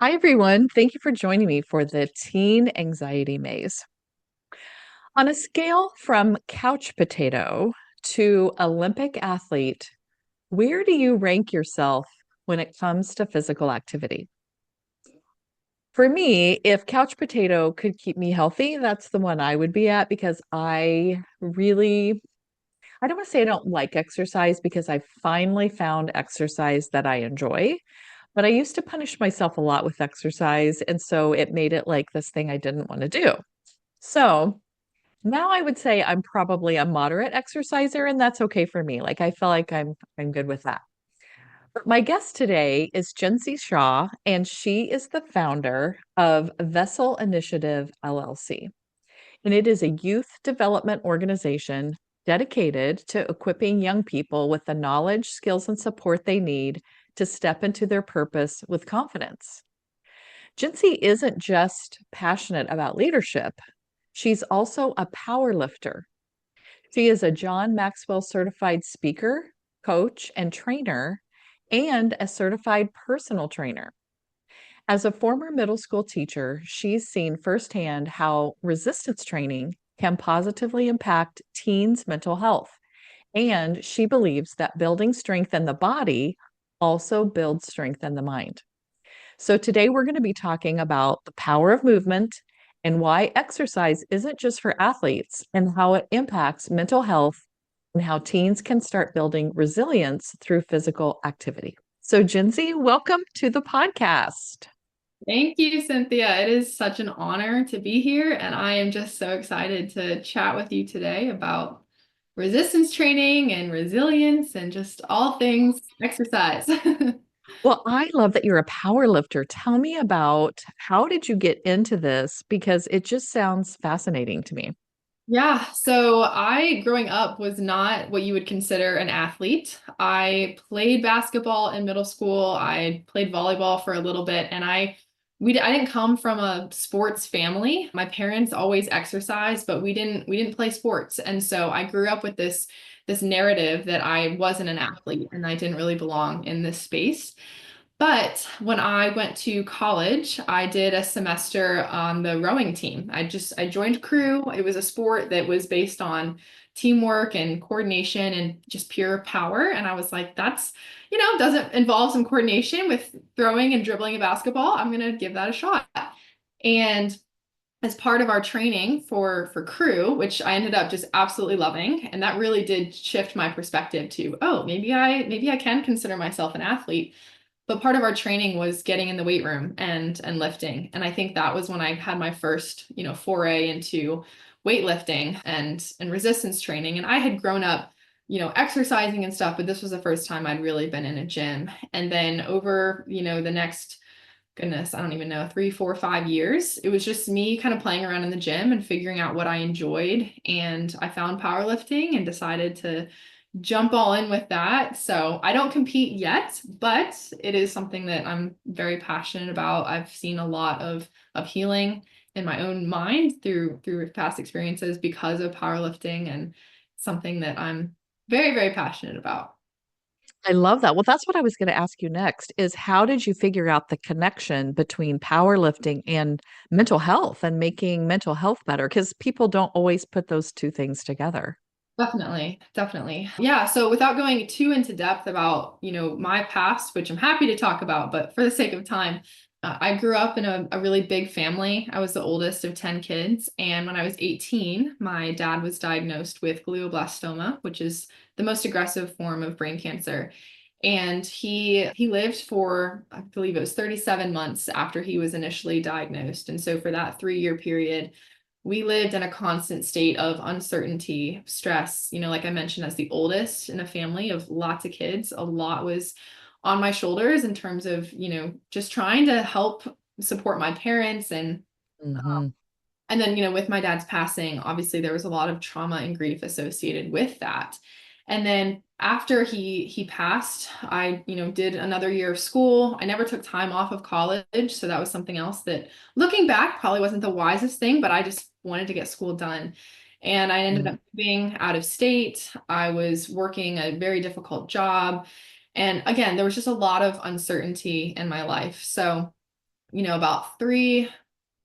Hi, everyone. Thank you for joining me for the Teen Anxiety Maze. On a scale from couch potato to Olympic athlete, where do you rank yourself when it comes to physical activity? For me, if couch potato could keep me healthy, that's the one I would be at because I don't want to say I don't like exercise because I finally found exercise that I enjoy. But I used to punish myself a lot with exercise, and so it made it like this thing I didn't want to do. So now I would say I'm probably a moderate exerciser, and that's okay for me. Like I feel like I'm good with that. But my guest today is Jensi Shaw, and she is the founder of Vessel Initiative LLC. And it is a youth development organization dedicated to equipping young people with the knowledge, skills, and support they need to step into their purpose with confidence. Jinsey isn't just passionate about leadership, she's also a power lifter. She is a John Maxwell certified speaker, coach, and trainer, and a certified personal trainer. As a former middle school teacher, she's seen firsthand how resistance training can positively impact teens' mental health. And she believes that building strength in the body also builds strength in the mind. So today we're going to be talking about the power of movement and why exercise isn't just for athletes and how it impacts mental health and how teens can start building resilience through physical activity. So, Jinsey, welcome to the podcast. Thank you, Cynthia. It is such an honor to be here, and I am just so excited to chat with you today about resistance training and resilience and just all things exercise. Well, I love that you're a power lifter. Tell me about how did you get into this because it just sounds fascinating to me. Yeah, so I, growing up, was not what you would consider an athlete. I played basketball in middle school. I played volleyball for a little bit, and I didn't come from a sports family. My parents always exercised, but we didn't play sports. And so I grew up with this narrative that I wasn't an athlete and I didn't really belong in this space. But when I went to college, I did a semester on the rowing team. I joined crew. It was a sport that was based on teamwork and coordination and just pure power. And I was like, doesn't involve some coordination with throwing and dribbling a basketball. I'm gonna give that a shot. And as part of our training for crew, which I ended up just absolutely loving, and that really did shift my perspective to, oh, maybe I can consider myself an athlete. But part of our training was getting in the weight room and lifting. And I think that was when I had my first, foray into weightlifting and resistance training. And I had grown up, exercising and stuff, but this was the first time I'd really been in a gym. And then over, the next, goodness, I don't even know, 3, 4, 5 years, it was just me kind of playing around in the gym and figuring out what I enjoyed. And I found powerlifting and decided to jump all in with that. So I don't compete yet, but it is something that I'm very passionate about. I've seen a lot of healing in my own mind through past experiences because of powerlifting, and something that I'm very, very passionate about. I love that. Well, that's what I was going to ask you next is how did you figure out the connection between powerlifting and mental health and making mental health better? Because people don't always put those two things together. Definitely, definitely. Yeah, so without going too into depth about, my past, which I'm happy to talk about, but for the sake of time, I grew up in a really big family. I was the oldest of 10 kids, and when I was 18, my dad was diagnosed with glioblastoma, which is the most aggressive form of brain cancer. And he lived for, I believe it was 37 months after he was initially diagnosed. And so for that 3-year period, we lived in a constant state of uncertainty, stress. Like I mentioned, as the oldest in a family of lots of kids, a lot was on my shoulders in terms of, just trying to help support my parents. Hmm. And then, with my dad's passing, obviously there was a lot of trauma and grief associated with that. And then after he passed, I, did another year of school. I never took time off of college, so that was something else that, looking back, probably wasn't the wisest thing, but I just wanted to get school done. And I ended up moving out of state. I was working a very difficult job. And again, there was just a lot of uncertainty in my life. So about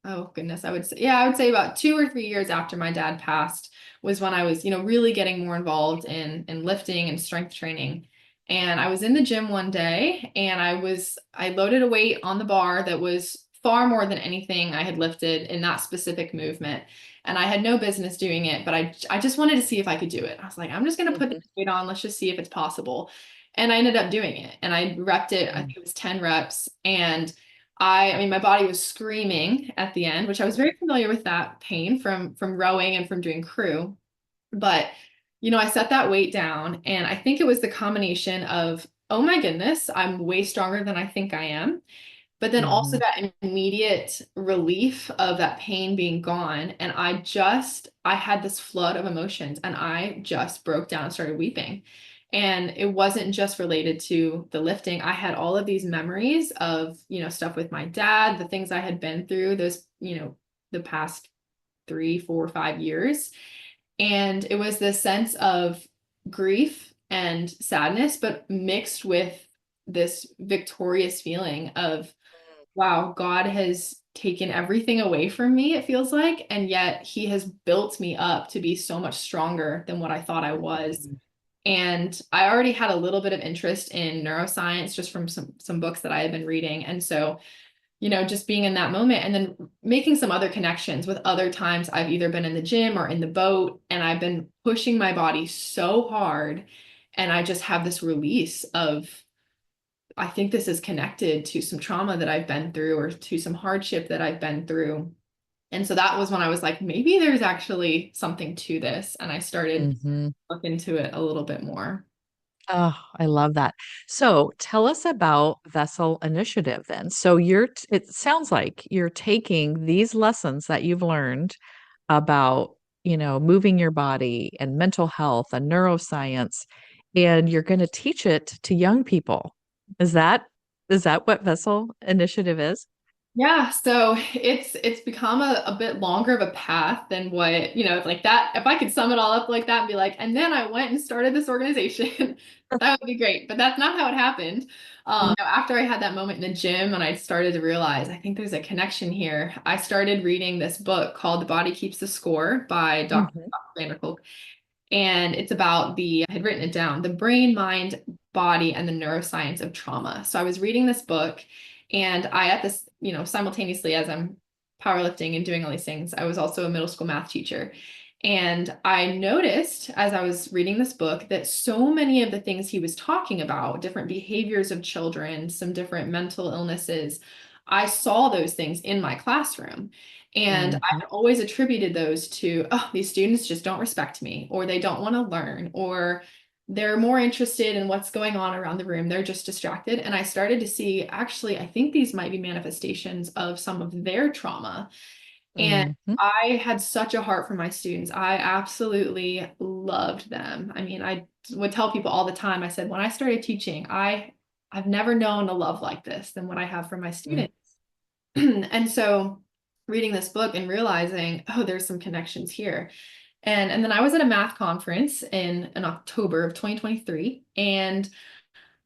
oh goodness, I would say about 2 or 3 years after my dad passed was when I was, really getting more involved in lifting and strength training. And I was in the gym one day and I loaded a weight on the bar that was far more than anything I had lifted in that specific movement. And I had no business doing it, but I just wanted to see if I could do it. I was like, I'm just going to put this Mhm. weight on. Let's just see if it's possible. And I ended up doing it and I repped it. I think it was 10 reps. And I mean, my body was screaming at the end, which I was very familiar with that pain from rowing and from doing crew. But, I set that weight down and I think it was the combination of, oh my goodness, I'm way stronger than I think I am. But then also Mhm. that immediate relief of that pain being gone. And I had this flood of emotions and I just broke down and started weeping. And it wasn't just related to the lifting. I had all of these memories of, stuff with my dad, the things I had been through, the past 3, 4, 5 years. And it was this sense of grief and sadness, but mixed with this victorious feeling of, wow, God has taken everything away from me, it feels like, and yet he has built me up to be so much stronger than what I thought I was. Mhm. And I already had a little bit of interest in neuroscience just from some books that I had been reading. And so, just being in that moment and then making some other connections with other times I've either been in the gym or in the boat and I've been pushing my body so hard and I just have this release of I think this is connected to some trauma that I've been through or to some hardship that I've been through. And so that was when I was like, maybe there's actually something to this. And I started to Mhm. look into it a little bit more. Oh, I love that. So tell us about Vessel Initiative then. So it sounds like you're taking these lessons that you've learned about, moving your body and mental health and neuroscience, and you're going to teach it to young people. Is that is that what Vessel Initiative is? Yeah, so it's become a bit longer of a path than what, like that. If I could sum it all up like that and be like, and then I went and started this organization, that would be great. But that's not how it happened. After I had that moment in the gym and I started to realize, I think there's a connection here. I started reading this book called The Body Keeps the Score by Dr. Mhm. Vanderkolk. And it's about I had written it down, the brain, mind, body, and the neuroscience of trauma. So I was reading this book and I, at this, simultaneously as I'm powerlifting and doing all these things, I was also a middle school math teacher. And I noticed as I was reading this book that so many of the things he was talking about, different behaviors of children, some different mental illnesses, I saw those things in my classroom. And Mhm. I've always attributed those to, oh, these students just don't respect me, or they don't want to learn, or they're more interested in what's going on around the room. They're just distracted. And I started to see, actually, I think these might be manifestations of some of their trauma. And Mhm. I had such a heart for my students. I absolutely loved them. I mean, I would tell people all the time, I said, when I started teaching, I've never known a love like this than what I have for my Mhm. students. And so reading this book and realizing, oh, there's some connections here. And then I was at a math conference in October of 2023. And,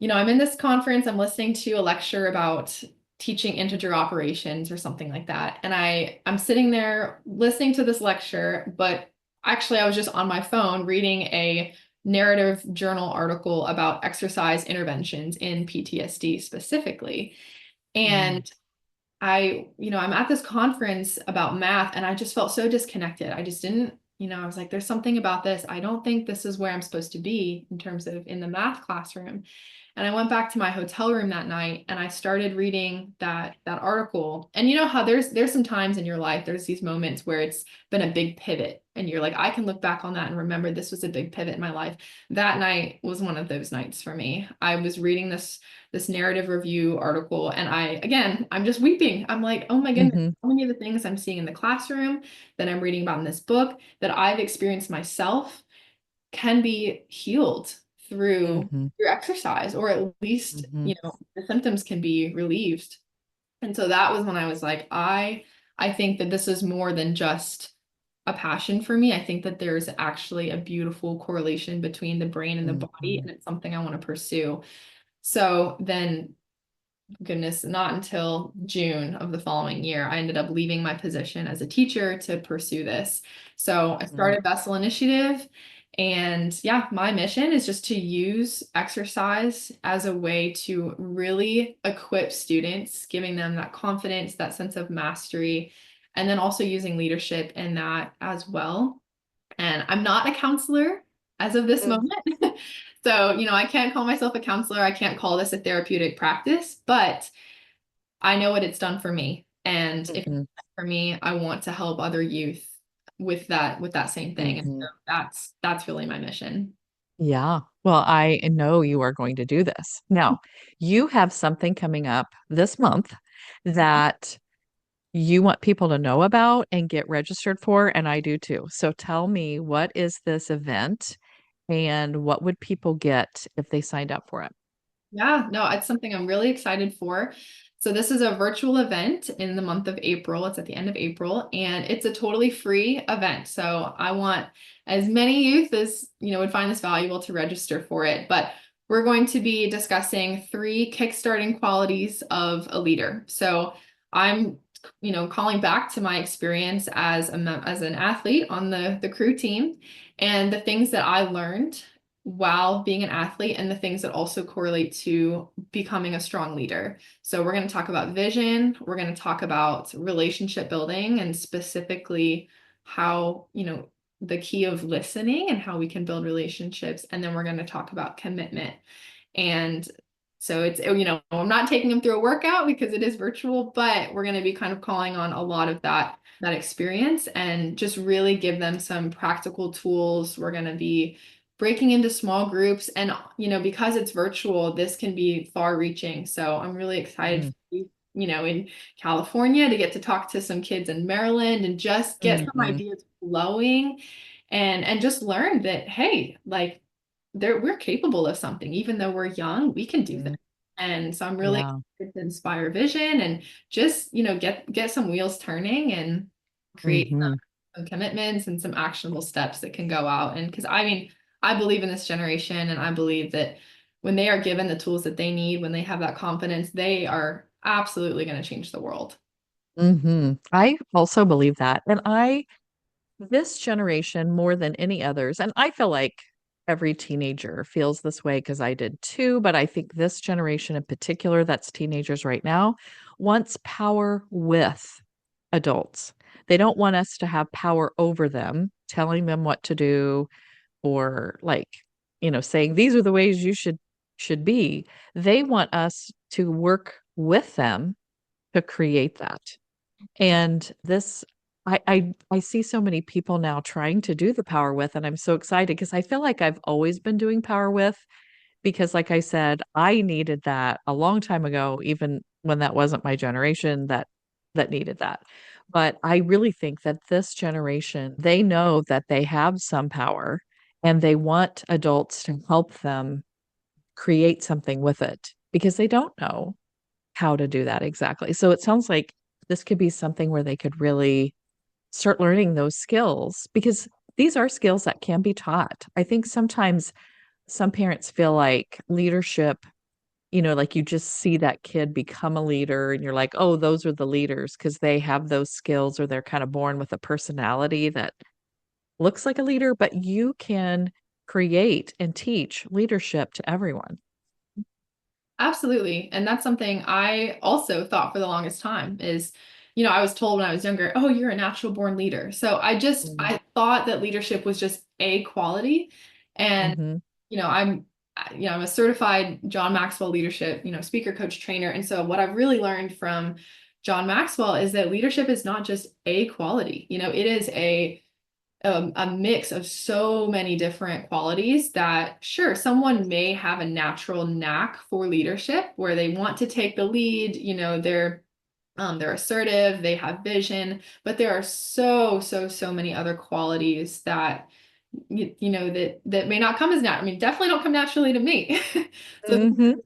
I'm in this conference, I'm listening to a lecture about teaching integer operations or something like that. And I'm sitting there listening to this lecture, but actually I was just on my phone reading a narrative journal article about exercise interventions in PTSD specifically. Mhm. And I'm at this conference about math and I just felt so disconnected. I just didn't, I was like, there's something about this. I don't think this is where I'm supposed to be in terms of in the math classroom. And I went back to my hotel room that night and I started reading that article. And you know how there's some times in your life, there's these moments where it's been a big pivot and you're like, I can look back on that and remember this was a big pivot in my life. That night was one of those nights for me. I was reading this narrative review article and I'm just weeping. I'm like, oh my goodness, Mhm. so many of the things I'm seeing in the classroom that I'm reading about in this book that I've experienced myself can be healed through Mhm. through exercise, or at least, Mhm. the symptoms can be relieved. And so that was when I was like, I think that this is more than just a passion for me. I think that there's actually a beautiful correlation between the brain and the body, Mhm. and it's something I want to pursue. So then goodness, not until June of the following year, I ended up leaving my position as a teacher to pursue this. So I Mm, started Vessel Initiative. And yeah, my mission is just to use exercise as a way to really equip students, giving them that confidence, that sense of mastery, and then also using leadership in that as well. And I'm not a counselor as of this mm, moment. So, I can't call myself a counselor. I can't call this a therapeutic practice, but I know what it's done for me. And if it's mhm, done for me, I want to help other youth with that same thing. And so mhm. that's really my mission. Yeah. Well, I know you are going to do this. Now, you have something coming up this month that you want people to know about and get registered for, and I do too. So tell me, what is this event and what would people get if they signed up for it? Yeah, no, it's something I'm really excited for. So this is a virtual event in the month of April. It's at the end of April, and it's a totally free event. So I want as many youth as, would find this valuable to register for it. But we're going to be discussing 3 kickstarting qualities of a leader. So I'm, calling back to my experience as as an athlete on the crew team and the things that I learned while being an athlete and the things that also correlate to becoming a strong leader. So we're going to talk about vision, we're going to talk about relationship building and specifically how, the key of listening and how we can build relationships. And then we're going to talk about commitment. And so it's, I'm not taking them through a workout because it is virtual, but we're going to be kind of calling on a lot of that experience and just really give them some practical tools. We're going to be breaking into small groups and because it's virtual, this can be far reaching. So I'm really excited Mm, for you, in California to get to talk to some kids in Maryland and just get some mhm, ideas flowing and just learn that hey, like we're capable of something even though we're young, we can do this. mhm. And so I'm really Yeah. excited to inspire vision and just get some wheels turning and create Mhm, some commitments and some actionable steps that can go out. And because I mean, I believe in this generation and I believe that when they are given the tools that they need, when they have that confidence, they are absolutely going to change the world. mhm. I also believe that. And this generation more than any others, and I feel like every teenager feels this way because I did too, but I think this generation in particular, that's teenagers right now, wants power with adults. They don't want us to have power over them, telling them what to do or like, saying these are the ways you should be. They want us to work with them to create that. And this I see so many people now trying to do the power with, and I'm so excited because I feel like I've always been doing power with because like I said, I needed that a long time ago, even when that wasn't my generation that needed that. But I really think that this generation, they know that they have some power and they want adults to help them create something with it because they don't know how to do that exactly. So it sounds like this could be something where they could really start learning those skills because these are skills that can be taught. I think sometimes some parents feel like leadership, like you just see that kid become a leader and you're like, oh, those are the leaders because they have those skills or they're kind of born with a personality that looks like a leader, but you can create and teach leadership to everyone. Absolutely. And that's something I also thought for the longest time is, I was told when I was younger, oh, you're a natural born leader. So Mm. I thought that leadership was just a quality. And, Mhm. you know, I'm, I'm a certified John Maxwell leadership, speaker, coach, trainer. And so what I've really learned from John Maxwell is that leadership is not just a quality, it is a mix of so many different qualities that sure someone may have a natural knack for leadership where they want to take the lead, they're assertive, they have vision, but there are so many other qualities that that may not come as natural. I mean, definitely don't come naturally to me. So Mhm.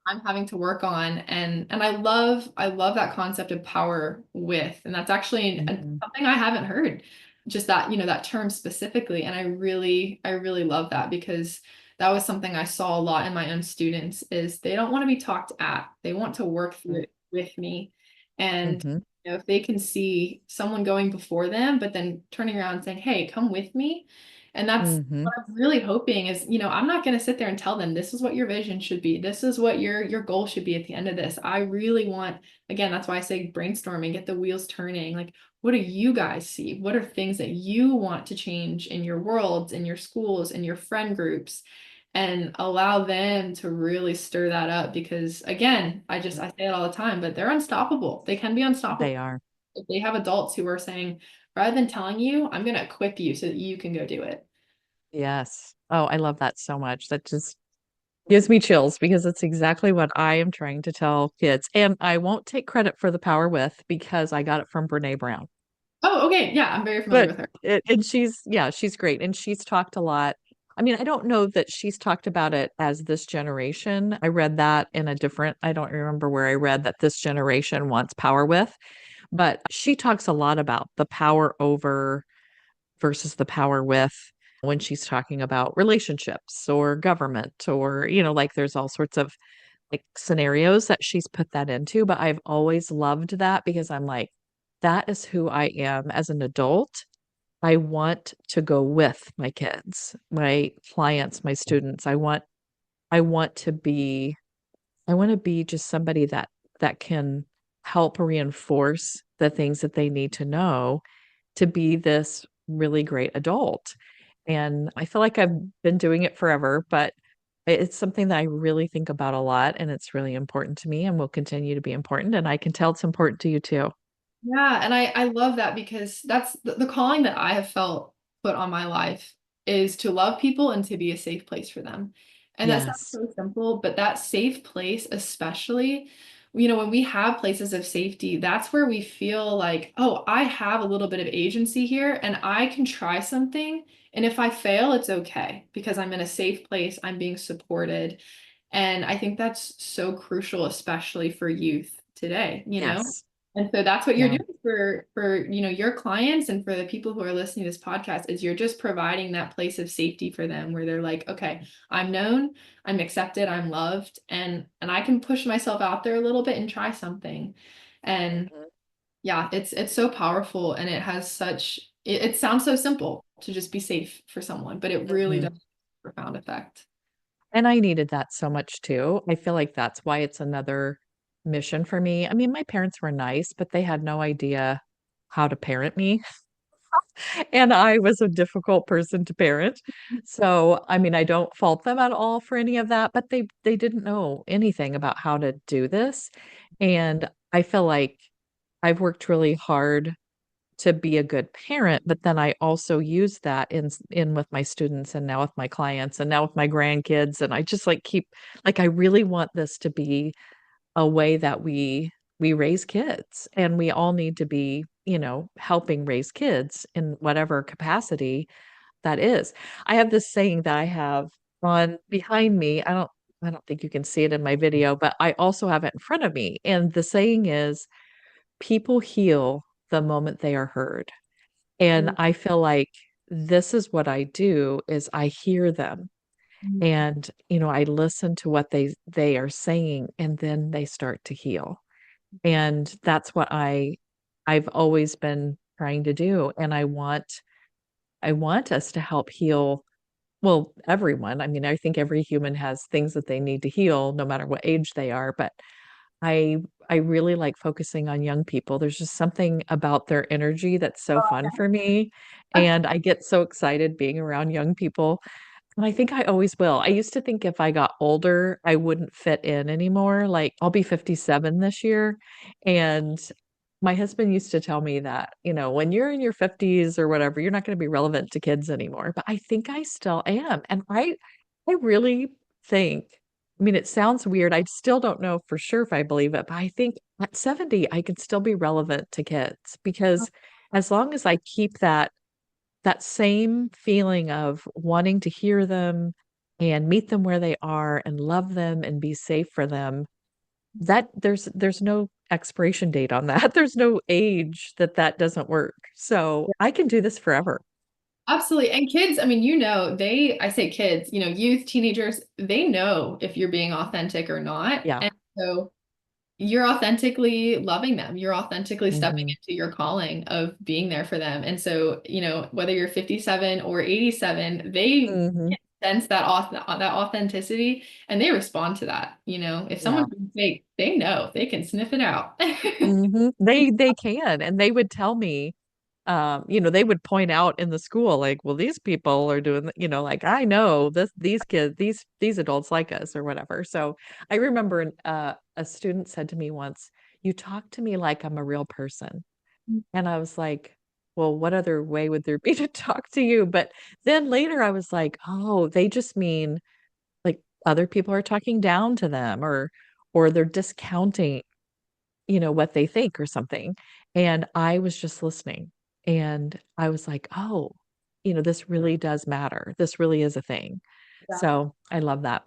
I'm having to work on and I love that concept of power with, and that's actually Mhm. something I haven't heard, just that that term specifically, and I really love that because that was something I saw a lot in my own students is they don't want to be talked at. They want to work through it with me. And Mm-hmm. if they can see someone going before them, but then turning around and saying, "Hey, come with me." And that's Mm-hmm. what I'm really hoping is, I'm not going to sit there and tell them this is what your vision should be. This is what your goal should be at the end of this. I really want, again, that's why I say brainstorming, get the wheels turning. Like, what do you guys see? What are things that you want to change in your worlds, in your schools, in your friend groups? And allow them to really stir that up because again, I say it all the time, but they're unstoppable. They can be They unstoppable. are. If they have adults who are saying, rather than telling you, I'm going to equip you so that you can go do it. Yes. Oh, I love that so much. That just gives me chills because it's exactly what I am trying to tell kids. And I won't take credit for the power with because I got it from Brene Brown. Oh, okay. Yeah, I'm very familiar But with her. and she's great. And she's talked a lot. I mean, I don't know that she's talked about it as this generation. I read that in a different, I don't remember where I read that this generation wants power with, but she talks a lot about the power over versus the power with when she's talking about relationships or government or, like there's all sorts of like scenarios that she's put that into. But I've always loved that because I'm like, that is who I am as an adult. I want to go with my kids, my clients, my students. I want to be I want to be just somebody that can help reinforce the things that they need to know to be this really great adult. And I feel like I've been doing it forever, but it's something that I really think about a lot and it's really important to me and will continue to be important. And I can tell it's important to you too. Yeah, and I love that because that's the calling that I have felt put on my life is to love people and to be a safe place for them. And that sounds Yes. so simple, but that safe place, especially, when we have places of safety, that's where we feel like, oh, I have a little bit of agency here and I can try something. And if I fail, it's okay because I'm in a safe place, I'm being supported. And I think that's so crucial, especially for youth today. Yes. And so that's what you're Yeah. doing for your clients and for the people who are listening to this podcast is you're just providing that place of safety for them where they're like, okay, I'm known, I'm accepted, I'm loved, and I can push myself out there a little bit and try something. And Mhm. yeah, it's so powerful and it sounds so simple to just be safe for someone, but it really Mhm. does have a profound effect. And I needed that so much too. I feel like that's why it's another mission for me. I mean, my parents were nice, but they had no idea how to parent me. And I was a difficult person to parent. So, I mean, I don't fault them at all for any of that, but they didn't know anything about how to do this. And I feel like I've worked really hard to be a good parent, but then I also use that in with my students and now with my clients and now with my grandkids. And I just like keep like I really want this to be a way that we raise kids and we all need to be, helping raise kids in whatever capacity that is. I have this saying that I have on behind me. I don't think you can see it in my video, but I also have it in front of me. And the saying is people heal the moment they are heard. And I feel like this is what I do is I hear them and I listen to what they are saying and then they start to heal. And that's what I've always been trying to do and I want us to help heal well everyone. I mean, I think every human has things that they need to heal no matter what age they are, but I I really like focusing on young people. There's just something about their energy that's so fun for me, and I get so excited being around young people, and I think I always will. I used to think if I got older, I wouldn't fit in anymore. Like, I'll be 57 this year, and my husband used to tell me that, when you're in your 50s or whatever, you're not gonna be relevant to kids anymore, but I think I still am, and I really think I mean, it sounds weird. I still don't know for sure if I believe it, but I think at 70, I can still be relevant to kids because as long as I keep that same feeling of wanting to hear them and meet them where they are and love them and be safe for them, that there's no expiration date on that. There's no age that doesn't work. So, I can do this forever. Absolutely. And kids, I mean, I say kids, youth, teenagers, they know if you're being authentic or not. Yeah. And so you're authentically loving them. You're authentically stepping Hmm. into your calling of being there for them. And so, whether you're 57 or 87, they Hmm. sense that authenticity and they respond to that. If Yeah. someone's being fake, they know they can sniff it out. They can, and they would tell me, they would point out in the school, like, well, these people are doing, like, I know these kids, these adults like us or whatever. So I remember a student said to me once, "You talk to me like I'm a real person," and I was like, "Well, what other way would there be to talk to you?" But then later I was like, "Oh, they just mean like other people are talking down to them, or they're discounting." What they think or something. And I was just listening. And I was like, oh, this really does matter. This really is a thing. Yeah. So I love that.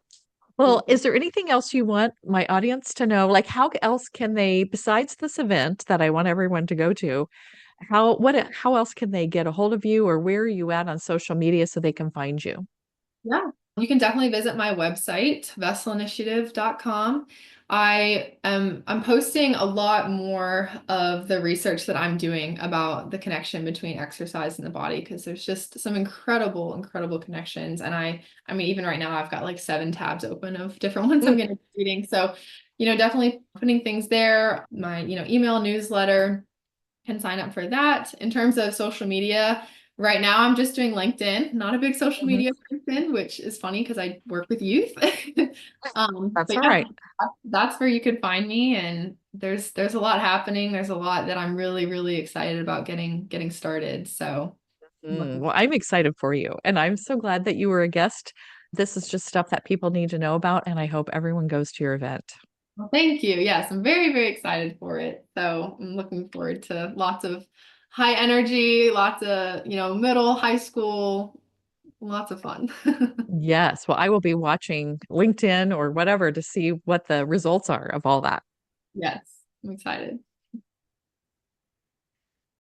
Well, is there anything else you want my audience to know? Like, how else can they, besides this event that I want everyone to go to, how else can they get a hold of you, or where are you at on social media so they can find you? Yeah, you can definitely visit my website, vesselinitiative.com. I'm posting a lot more of the research that I'm doing about the connection between exercise and the body because there's just some incredible, incredible connections. And I mean, even right now I've got like 7 tabs open of different ones I'm Mm, going to be reading. So, definitely putting things there, my, email newsletter can sign up for that. In terms of social media, right now I'm just doing LinkedIn, not a big social mhm. media person, which is funny because I work with youth. That's But all yeah, right. that's where you could find me. And there's a lot happening. There's a lot that I'm really, really excited about getting started. So I'm looking. Well, I'm excited for you, and I'm so glad that you were a guest. This is just stuff that people need to know about, and I hope everyone goes to your event. Well, thank you. Yes, I'm very, very excited for it. So I'm looking forward to lots of high energy, lots of, middle, high school, lots of fun. Yes, well, I will be watching LinkedIn or whatever to see what the results are of all that. Yes, I'm excited.